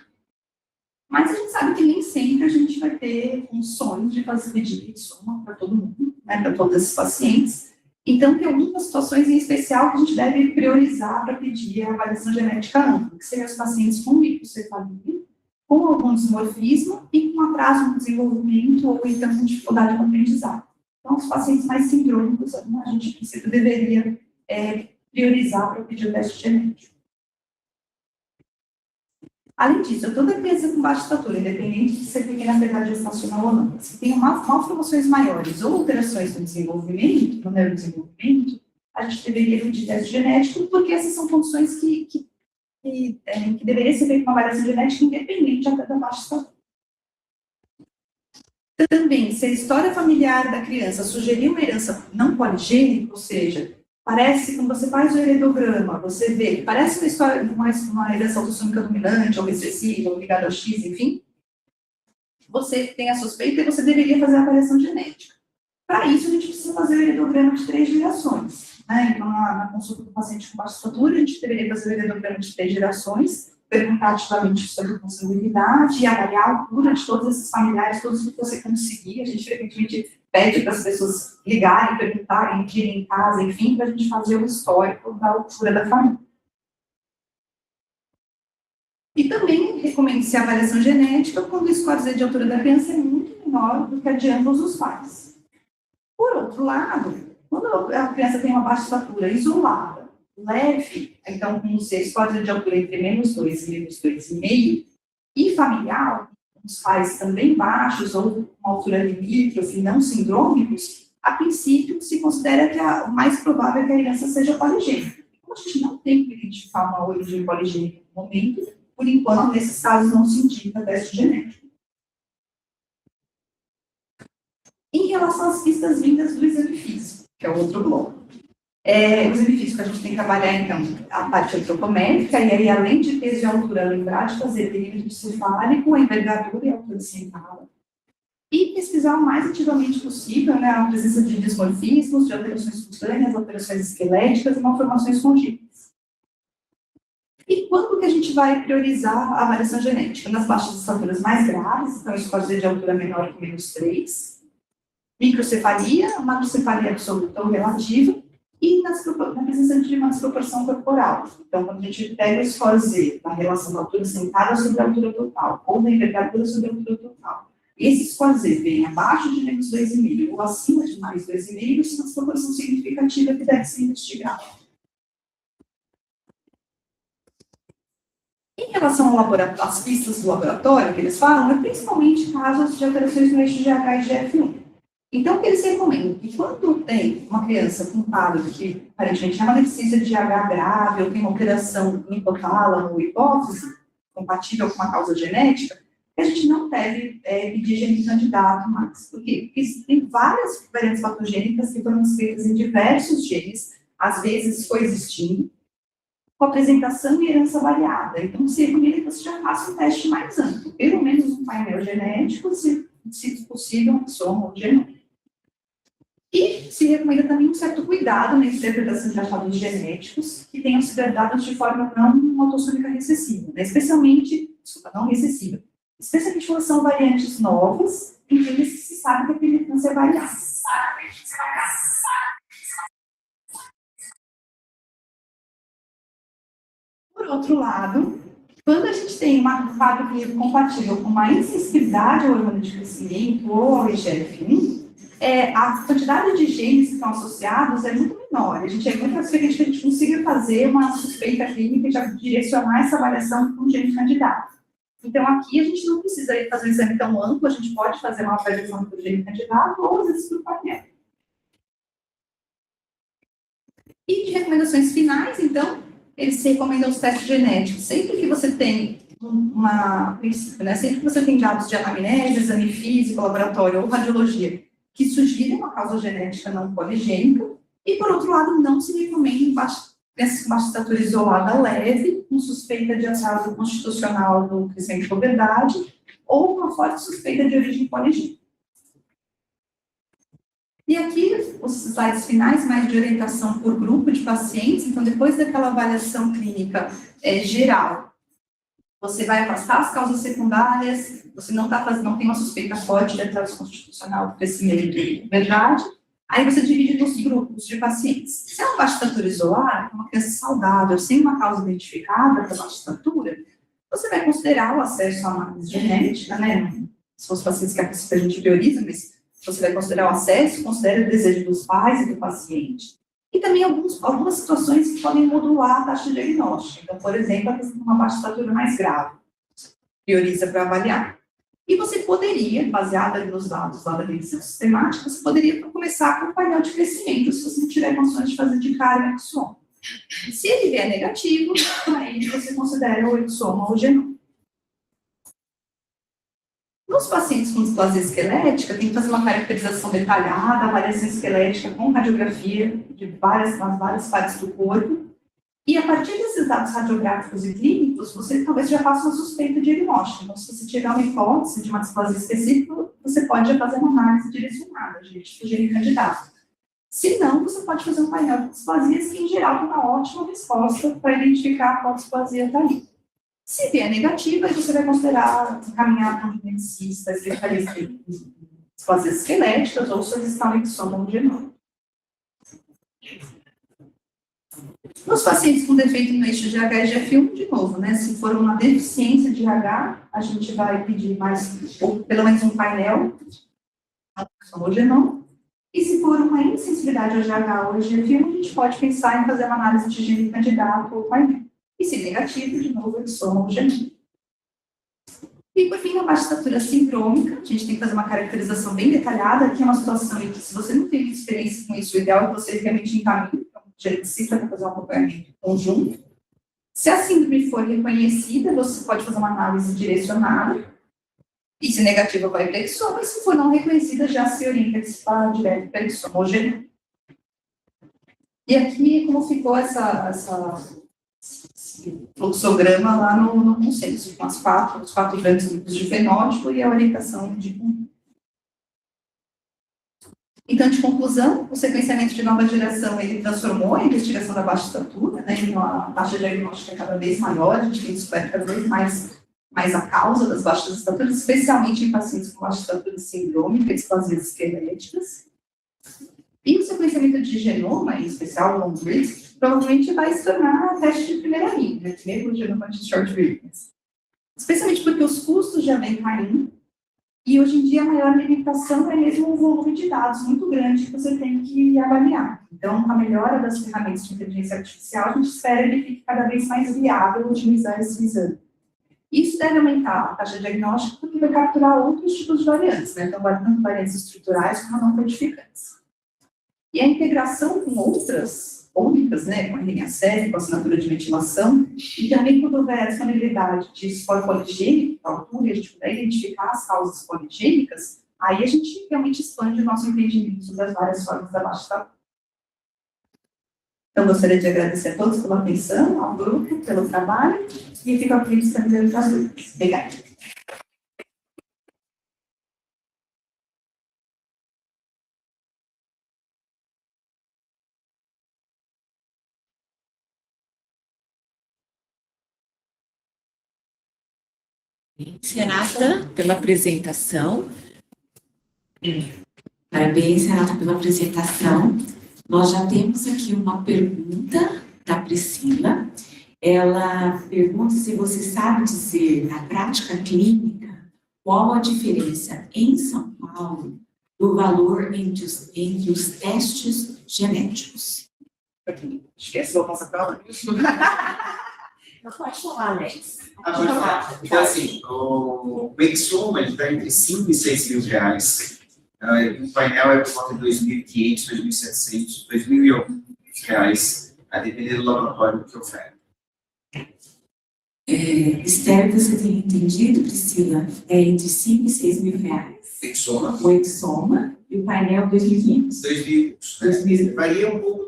Mas a gente sabe que nem sempre a gente vai ter condições de fazer pedido de soma para todo mundo, né, para todos esses pacientes. Então, tem algumas situações em especial que a gente deve priorizar para pedir a avaliação genética ampla, que seriam os pacientes com microcefalia, com algum dismorfismo e com atraso no desenvolvimento ou então com dificuldade no aprendizado. Então, os pacientes mais sindrômicos, a gente, em princípio, deveria priorizar para pedir o teste genético. Além disso, toda criança com baixa estatura, independente de ser pequena verdade gestacional ou não, se tem malformações maiores ou alterações no desenvolvimento, no neurodesenvolvimento, a gente deveria pedir teste genético, porque essas são condições que deveria ser feita uma avaliação genética independente até da baixa estatura. Também, se a história familiar da criança sugerir uma herança não poligênica, ou seja, parece, quando você faz o heredograma, você vê, parece uma história, uma herança autossômica dominante, ou recessiva, ou ligada ao X, enfim, você tem a suspeita e você deveria fazer a avaliação genética. Para isso, a gente precisa fazer o heredograma de 3 gerações. Né? Então, na consulta do paciente com baixa estatura, a gente deveria fazer o heredograma de 3 gerações, perguntar ativamente sobre a consanguinidade e avaliar a altura de todos esses familiares, todos que você conseguir. A gente frequentemente pede para as pessoas ligarem, perguntarem, irem em casa, enfim, para a gente fazer o histórico da altura da família. E também recomenda-se a avaliação genética quando o score Z de altura da criança é muito menor do que a de ambos os pais. Por outro lado, quando a criança tem uma baixa estatura isolada, leve, então com o score de altura entre -2 e -2,5, e familiar, os pais também baixos ou com altura limítrofe, não sindrômicos, a princípio se considera que o mais provável é que a herança seja poligênica. Como a gente não tem que identificar uma origem poligênica no momento, por enquanto, nesses casos, não se indica teste genético. Em relação às pistas vindas do exame físico, que é o outro bloco. O exame físico a gente tem que trabalhar, então, a parte antropométrica, e aí, além de peso e altura, lembrar de fazer perímetro cefálico, a envergadura e a altura sentada. E pesquisar o mais ativamente possível, né, a presença de dismorfismos, de alterações cutâneas, alterações esqueléticas e malformações congênitas. E quando que a gente vai priorizar a avaliação genética? Nas baixas estaturas mais graves, então, score de altura menor que -3, microcefalia, macrocefalia absoluta ou relativa, e na presença de uma desproporção corporal. Então, quando a gente pega o score Z, na relação da altura sentada sobre a altura total, ou da envergadura sobre a altura total, esse score Z vem abaixo de -2,5 ou acima de +2,5, isso é uma desproporção significativa que deve ser investigada. Em relação às pistas do laboratório que eles falam, é principalmente casos de alterações no eixo GH e GF1. Então, o que eles recomendam? Que quando tem uma criança com quadro que, aparentemente, é uma deficiência de GH grave ou tem uma alteração em hipotálamo ou hipófise, compatível com uma causa genética, a gente não deve pedir gene candidato mais. Por quê? Porque tem várias variantes patogênicas que foram descritas em diversos genes, às vezes coexistindo, com apresentação e herança variada. Então, se recomenda que você já faça um teste mais amplo, pelo menos um painel genético, se possível, um soma ou genoma. E se recomenda também um certo cuidado na interpretação de achados genéticos que tenham sido dados de forma não autossômica recessiva, né? Não recessiva. Especialmente quando são variantes novas, em que se sabe que a penetrância é variável. Por outro lado, quando a gente tem um quadro clínico compatível com uma insensibilidade ao hormônio de crescimento ou ao IGF-1, a quantidade de genes que estão associados é muito menor. A gente é muito mais frequente que a gente consiga fazer uma suspeita clínica e já direcionar essa avaliação com um gene candidato. Então, aqui a gente não precisa fazer um exame tão amplo, a gente pode fazer uma avaliação por gene candidato ou às vezes por painel. E de recomendações finais, então, eles recomendam os testes genéticos. Sempre que você tem princípio, né? Sempre que você tem dados de anamnese, exame físico, laboratório ou radiologia que sugerem uma causa genética não poligênica, e, por outro lado, não se recomenda essa baixa estatura isolada leve, com suspeita de atraso constitucional do crescimento de puberdade, ou uma forte suspeita de origem poligênica. E aqui, os slides finais, mais de orientação por grupo de pacientes. Então, depois daquela avaliação clínica geral, você vai afastar as causas secundárias, você não tem uma suspeita forte de atraso constitucional do crescimento de puberdade. Aí você divide nos grupos de pacientes. Se é uma baixa estatura isolada, uma criança saudável, sem uma causa identificada para baixa estatura, você vai considerar o acesso à análise genética, né? São os pacientes que a gente prioriza, mas você vai considerar o acesso, considera o desejo dos pais e do paciente. E também algumas situações que podem modular a taxa diagnóstica. Então, por exemplo, a questão de uma baixa estatura mais grave. Prioriza para avaliar. E você poderia, baseada nos dados lá da revisão sistemática, você poderia começar com o painel de crescimento, se você não tiver condições de fazer de cara o exoma. Se ele vier negativo, aí você considera o exoma ou o genoma. Nos pacientes com displasia esquelética, tem que fazer uma caracterização detalhada, avaliação esquelética com radiografia de várias partes do corpo. E a partir desses dados radiográficos e clínicos, você talvez já faça uma suspeita diagnóstica. Então, se você tiver uma hipótese de uma displasia específica, você pode já fazer uma análise direcionada, de sugerir candidato. Se não, você pode fazer um painel de displasias que, em geral, tem uma ótima resposta para identificar qual displasia está ali. Se vier negativa, aí você vai considerar encaminhar para um geneticista, especialista em displasias esqueléticas ou solicitar um exoma ou um genoma. Nos pacientes com defeito no eixo de H e GF1, de novo, né? Se for uma deficiência de H, a gente vai pedir mais, ou pelo menos um painel, ou genoma. E se for uma insensibilidade ao GH ou GF1, a gente pode pensar em fazer uma análise de gene candidato ou painel. E se negativo, de novo, exoma ou genoma. E, por fim, na baixa estatura sindrômica, a gente tem que fazer uma caracterização bem detalhada, que é uma situação em que, se você não tem experiência com isso, o ideal é que você realmente encaminhe geneticista para fazer um acompanhamento conjunto. Se a síndrome for reconhecida, você pode fazer uma análise direcionada, e se negativa vai para exoma, e se for não reconhecida, já se orienta para direto para exoma ou genoma. E aqui, como ficou esse fluxograma lá no consenso, com os quatro grandes grupos de fenótipo e a orientação de conjunto. Então, de conclusão, o sequenciamento de nova geração, ele transformou a investigação da baixa estatura, né? Então, a taxa diagnóstica é cada vez maior, a gente tem descoberto cada vez mais a causa das baixas estaturas, especialmente em pacientes com baixa estatura sindrômica e displasias esqueléticas. E o sequenciamento de genoma, em especial o long read, provavelmente vai se tornar teste de primeira linha, né? Primeiro genoma de short readings. Especialmente porque os custos já vêm caindo. E hoje em dia a maior limitação é mesmo o volume de dados muito grande que você tem que avaliar. Então, com a melhora das ferramentas de inteligência artificial, a gente espera que fique cada vez mais viável utilizar esse exame. Isso deve aumentar a taxa diagnóstica porque vai capturar outros tipos de variantes, né? Então, tanto variantes estruturais como não codificantes. E a integração com outras únicas, né, com a RNA-seq, com a assinatura de ventilação, e também quando houver disponibilidade de score poligênico, à altura, e a gente puder identificar as causas poligênicas, aí a gente realmente expande o nosso entendimento sobre as várias formas da baixa estatura. Então, gostaria de agradecer a todos pela atenção, ao grupo, pelo trabalho, e fico aqui disponibilizando para as dúvidas. Obrigada. Renata, pela apresentação. Parabéns, Renata, pela apresentação. Nós já temos aqui uma pergunta da Priscila. Ela pergunta se você sabe dizer, na prática clínica, qual a diferença em São Paulo do valor entre os testes genéticos. Esqueci, vou passar para Não pode falar, Alex. Pode falar. Então, assim, o exoma está entre 5 e 6 mil reais. O painel é por volta de 2.500, 2.700, 2.000 reais, a depender do laboratório que oferta. Espero que você tenha entendido, Priscila, é entre 5 e 6 mil reais. Exoma. O Exoma e o painel 2020. 2000. Varia um pouco,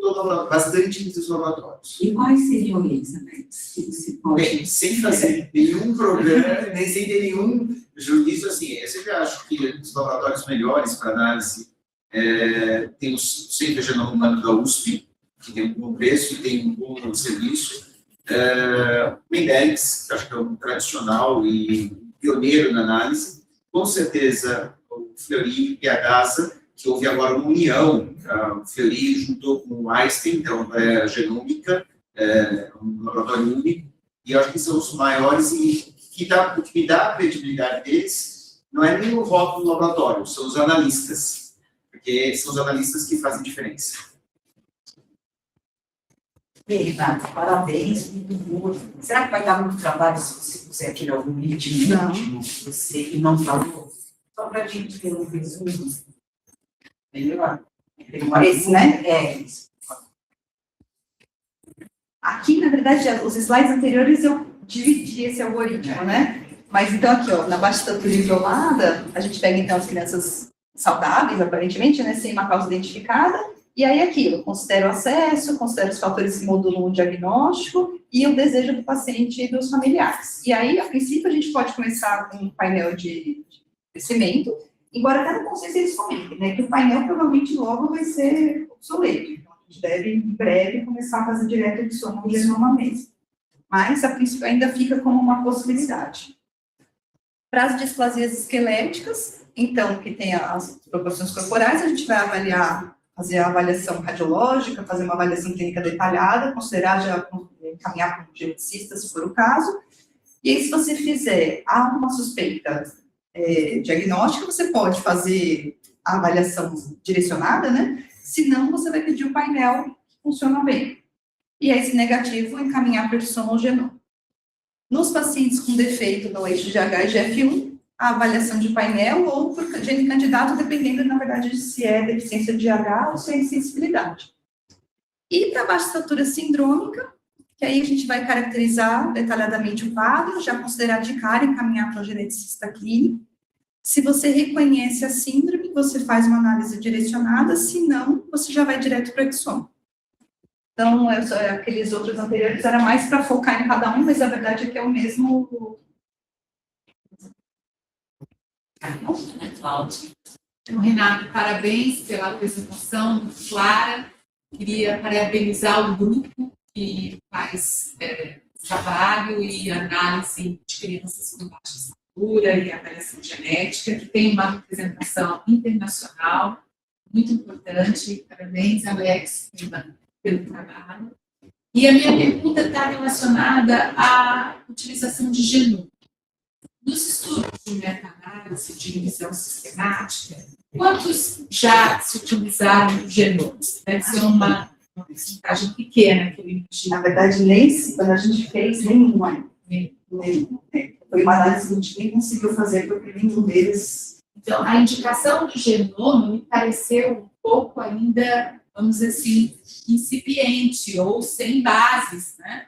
bastante entre os laboratórios. E quais seriam eles, Alex? Que você pode... Bem, sem fazer nenhum programa, nem sem ter nenhum juízo, assim, eu sempre acho que os laboratórios melhores para análise tem o Centro de Genoma Humano da USP, que tem um bom preço e tem um bom serviço. O Mendelix, que acho que é um tradicional e pioneiro na análise. Com certeza, o Fleury e a DASA, que houve agora uma união. O Fleury juntou com o Einstein, então a genômica, um laboratório único, e eu acho que são os maiores e o que me dá a credibilidade deles não é nem o rótulo do laboratório, são os analistas, porque são os analistas que fazem diferença. Bem, Renato, parabéns. Será que vai dar muito trabalho se você puser aqui algum ritmo último que você não falou? Só para a gente ter um resumo. Melhor? Esse, né? Aqui, na verdade, os slides anteriores eu dividi esse algoritmo, né? Mas então aqui, ó, na baixa estatura isolada, a gente pega então as crianças saudáveis, aparentemente, né? Sem uma causa identificada. E aí aquilo, considero o acesso, considero os fatores que modulam o diagnóstico e o desejo do paciente e dos familiares. E aí, a princípio, a gente pode começar com um painel de crescimento, embora até no consenso eles comentem, né, que o painel provavelmente logo vai ser obsoleto. Então, a gente deve, em breve, começar a fazer direto de soma no genoma mesmo. Mas, a princípio, ainda fica como uma possibilidade. Para as displasias esqueléticas, então, que tem as proporções corporais, a gente vai fazer a avaliação radiológica, fazer uma avaliação clínica detalhada, considerar já encaminhar para um geneticista, se for o caso. E aí, se você fizer uma suspeita diagnóstica, você pode fazer a avaliação direcionada, né? Se não, você vai pedir o painel que funciona bem. E aí, se negativo, encaminhar para o soma ou genoma. Nos pacientes com defeito no eixo GH e GF1, a avaliação de painel ou por gene candidato, dependendo, na verdade, se é deficiência de H ou se é insensibilidade. E para baixa estatura sindrômica, que aí a gente vai caracterizar detalhadamente o quadro, já considerar de cara, encaminhar para o geneticista clínico. Se você reconhece a síndrome, você faz uma análise direcionada, se não, você já vai direto para o exoma. Então, aqueles outros anteriores era mais para focar em cada um, mas a verdade é que é o mesmo. Então, Renato, parabéns pela apresentação muito clara. Queria parabenizar o grupo que faz trabalho e análise de crianças com baixa estatura e avaliação genética, que tem uma representação internacional muito importante. Parabéns, Alex, pelo trabalho. E a minha pergunta está relacionada à utilização de genoma. Nos estudos de meta-análise de revisão sistemática, quantos já se utilizaram de genomas? Deve ser uma porcentagem pequena, que eu imagino. Na verdade, quando a gente fez, nenhuma. Foi uma análise que a gente nem conseguiu fazer, porque nenhum deles... Então, a indicação do genoma me pareceu um pouco ainda, vamos dizer assim, incipiente ou sem bases, né?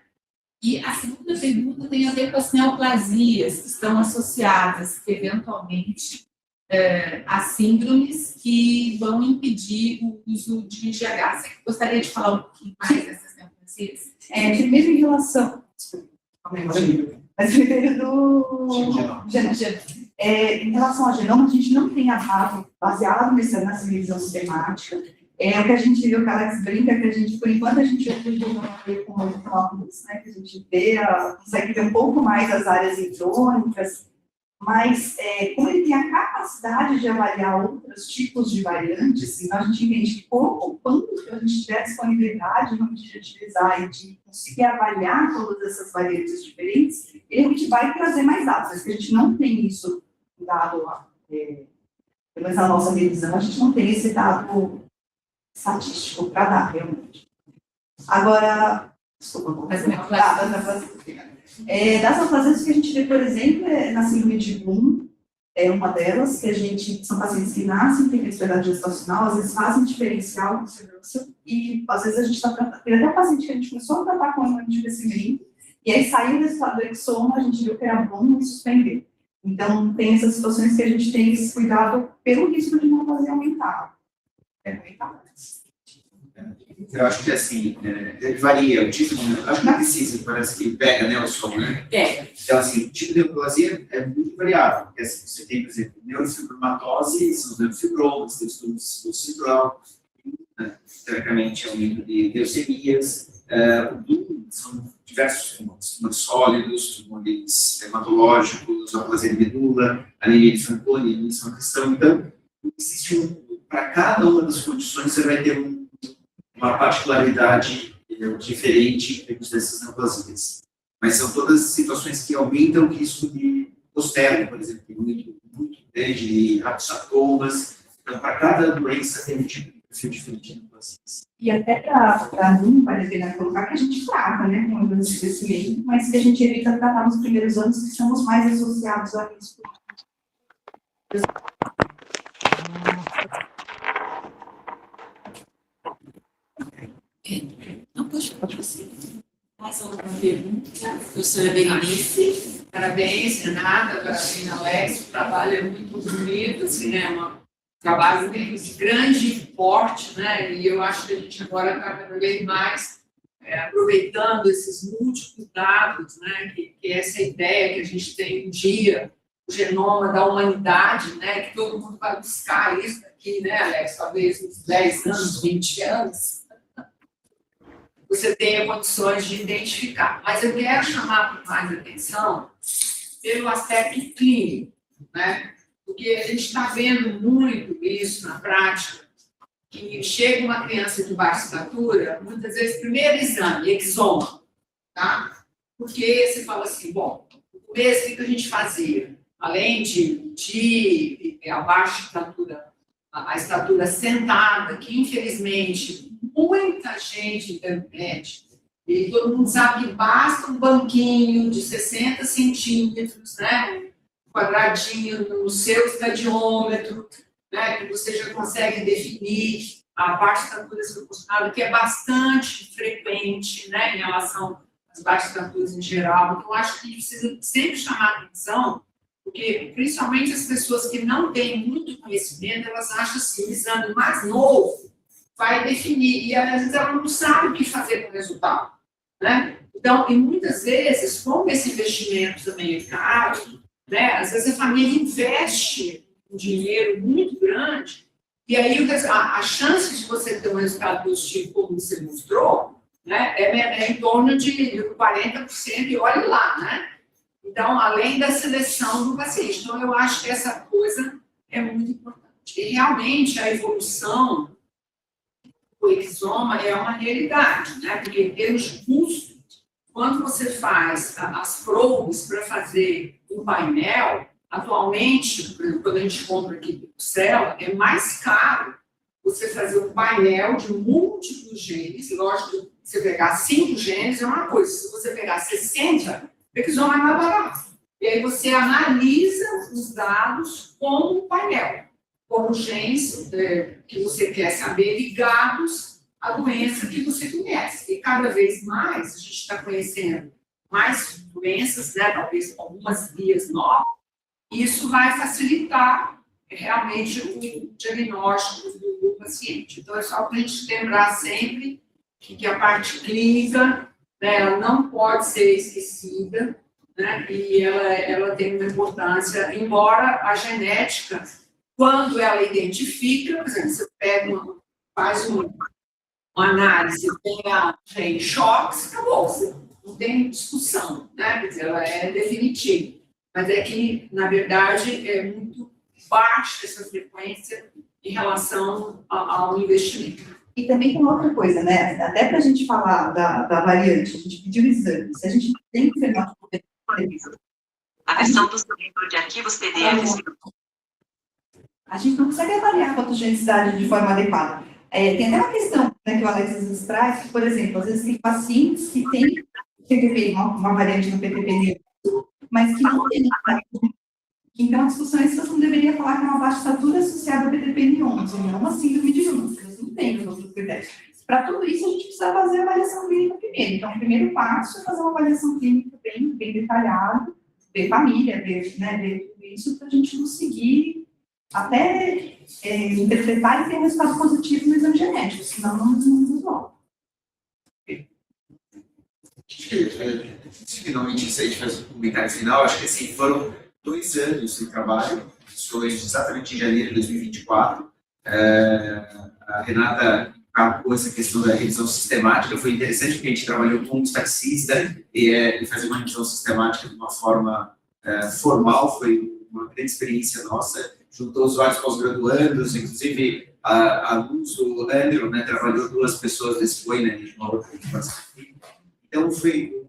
E a segunda pergunta tem a ver com as neoplasias que estão associadas, eventualmente, a síndromes que vão impedir o uso de IgH. Você gostaria de falar um pouquinho mais dessas neoplasias? Primeiro em relação... Mas primeiro do genoma. Em relação ao genoma, a gente não tem a base baseado nessa revisão sistemática. O que a gente viu, que a Alex brinca, que a gente, por enquanto, a gente ouve com óculos, né, que a gente consegue ver um pouco mais as áreas intrônicas, mas como ele tem a capacidade de avaliar outros tipos de variantes, então a gente entende que quando a gente tiver disponibilidade de utilizar e de conseguir avaliar todas essas variantes diferentes, a gente vai trazer mais dados, mas que a gente não tem isso dado lá. Pelo menos na nossa revisão, a gente não tem esse dado estatístico para dar, realmente. Agora, desculpa, das neoplasias que a gente vê, por exemplo, na síndrome de Bloom, é uma delas, que são pacientes que nascem, têm especialidade gestacional, às vezes fazem diferencial com segurança, e às vezes a gente está tratando, tem até paciente que a gente começou a tratar com hormônio de crescimento, E aí saiu o resultado do exoma, a gente viu que era bom e suspender. Então, tem essas situações que a gente tem esse cuidado pelo risco de não fazer aumentar. Eu acho que assim, varia o tipo, acho que não precisa, parece que pega, né, o som, né? Então, assim, o tipo de neoplasia é muito variável, porque assim, você tem, por exemplo, neurofibromatose, são os neurofibromas, tem os tumores citrão, teoricamente, aumento de leucemias, são diversos tumores sólidos, tumores hematológicos, neoplasia de medula, anemia de Fanconi, anemia de questão. Então, existe para cada uma das condições, você vai ter uma particularidade diferente em termos dessas neoplasias. Mas são todas situações que aumentam o risco de posterno, por exemplo, muito grande, de rapsatomas. Então, para cada doença tem um tipo de perfil diferente de neoplasias. E até para mim, vale a pena colocar que a gente trata, né, com esse crescimento, mas que a gente evita tratar nos primeiros anos, que são os mais associados a risco. Não, pode você. Mais alguma pergunta? Professora Berenice? Parabéns, Renata, parabéns, Alex. O trabalho é muito bonito, assim, né? Um trabalho de grande porte, né? E eu acho que a gente agora está cada vez mais aproveitando esses múltiplos dados, né? Que essa ideia que a gente tem um dia, o genoma da humanidade, né? Que todo mundo vai buscar isso aqui, né, Alex? Talvez uns 10 anos, 20 anos. Você tenha condições de identificar. Mas eu quero chamar mais atenção pelo aspecto clínico, né? Porque a gente está vendo muito isso na prática, que chega uma criança de baixa estatura, muitas vezes, primeiro exame, exoma, tá? Porque você fala assim, bom, no começo, o que a gente fazia? Além de a baixa estatura, a estatura sentada, que infelizmente muita gente internet, e todo mundo sabe que basta um banquinho de 60 centímetros, né, um quadradinho no seu estadiômetro, né, que você já consegue definir a baixa estatura desproporcionada, que é bastante frequente, né, em relação às baixas estaturas em geral. Então, acho que precisa sempre chamar a atenção, porque, principalmente as pessoas que não têm muito conhecimento, elas acham assim, o exame mais novo vai definir, e às vezes ela não sabe o que fazer com o resultado, né? Então, e muitas vezes, como esse investimento também é caro, né? Às vezes a família investe um dinheiro muito grande, e aí a chance de você ter um resultado positivo, como você mostrou, né? É em torno de 40%, e olhe lá, né? Então, além da seleção do paciente. Então, eu acho que essa coisa é muito importante. E realmente a evolução do exoma é uma realidade, né? Porque em termos de custo, quando você faz as probes para fazer um painel, atualmente, por exemplo, quando a gente compra aqui do Cell, é mais caro você fazer um painel de múltiplos genes. Lógico, você pegar 5 genes é uma coisa, se você pegar 60, o exoma é mais barato. E aí você analisa os dados com o painel, com os genes que você quer saber ligados à doença que você conhece. E cada vez mais a gente está conhecendo mais doenças, né, talvez algumas vias novas, e isso vai facilitar realmente o diagnóstico do paciente. Então, é só para a gente lembrar sempre que a parte clínica, né, ela não pode ser esquecida, né, e ela tem uma importância, embora a genética, quando ela identifica, por exemplo, você faz uma análise, tem choques, acabou, você não tem discussão, né, quer dizer, ela é definitiva. Mas é que, na verdade, é muito baixa essa frequência em relação ao investimento. E também tem uma outra coisa, né? Até para a gente falar da variante, a gente pediu exame. Se a gente tem fenótipo de... A versão do seu livro de arquivos PDFs. A gente não consegue avaliar a patogenicidade de forma adequada. Tem até uma questão, né, que o Alex às vezes traz, que, por exemplo, às vezes tem pacientes que têm PTP, uma variante do PTP, mas que não tem. Então, a discussão é se você não deveria falar que é uma baixa estatura associada ao PTP-11, não uma síndrome de Juncker, não tem os outros critérios. Para tudo isso, a gente precisa fazer a avaliação clínica primeiro. Então, o primeiro passo é fazer uma avaliação clínica bem detalhada, ver família, ver tudo isso, para a gente conseguir até interpretar e ter resultado positivo no exame genético, senão não resolve. Finalmente, isso aí a gente faz o comentário final. Acho que assim, foram 2 anos de trabalho, isso foi exatamente em janeiro de 2024. A Renata capou essa questão da revisão sistemática. Foi interessante porque a gente trabalhou com um estaticista e fazer uma revisão sistemática de uma forma formal. Foi uma grande experiência nossa. Juntou os vários pós-graduandos, inclusive alunos do Andrew, né, trabalhou 2 pessoas desse foi, né, de uma outra participação. Então, foi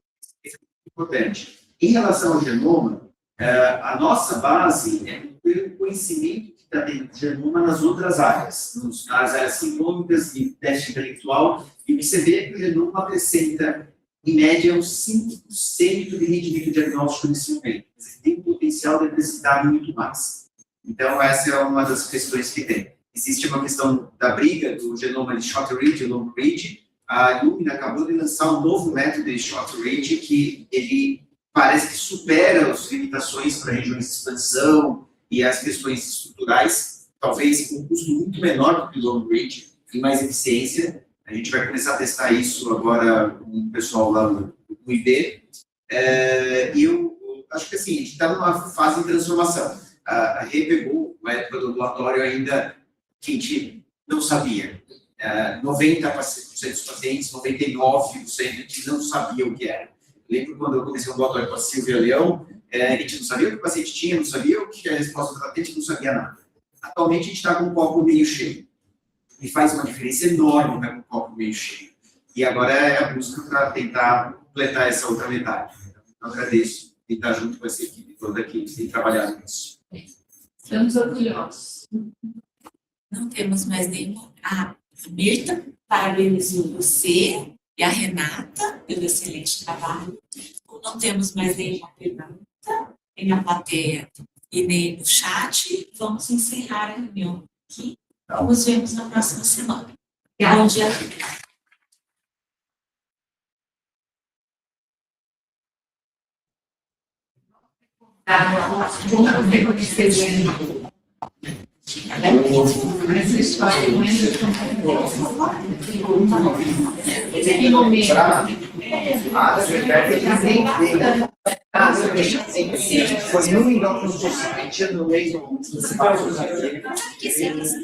importante. Em relação ao genoma, a nossa base é o conhecimento que está dentro do genoma nas outras áreas, nas áreas sinômicas de déficit intelectual, e você vê que o genoma apresenta, em média, uns 5% de rendimento diagnóstico nesse momento. Você tem um potencial de necessitar muito mais. Então, essa é uma das questões que tem. Existe uma questão da briga do genoma de short read e long read. A Illumina acabou de lançar um novo método de short read que ele parece que supera as limitações para regiões de expansão e as questões estruturais, talvez com um custo muito menor do que o long read, tem mais eficiência. A gente vai começar a testar isso agora com o pessoal lá no IB. E eu acho que assim, a gente está numa fase de transformação. A Rê pegou uma época do ambulatório ainda que a gente não sabia. 90% dos pacientes, 99% a gente não sabia o que era. Lembro quando eu comecei o ambulatório com a Silvia Leão, a gente não sabia o que o paciente tinha, não sabia o que a resposta do paciente, não sabia nada. Atualmente a gente está com um copo meio cheio. E faz uma diferença enorme estar com um copo meio cheio. E agora é a busca para tentar completar essa outra metade. Então, agradeço de estar junto com essa equipe toda aqui que tem trabalhado nisso. Estamos orgulhosos. Não temos mais nenhuma. A Mirta, parabenizo você e a Renata pelo excelente trabalho. Não temos mais nenhuma pergunta, nem na plateia e nem no chat. Vamos encerrar a reunião aqui. Nos vemos na próxima semana. Bom dia. Vamos reconhecer essa história do Anderson. Que momento. Foi no Endócrino Society, no mesmo espaço aqui. Que verdade.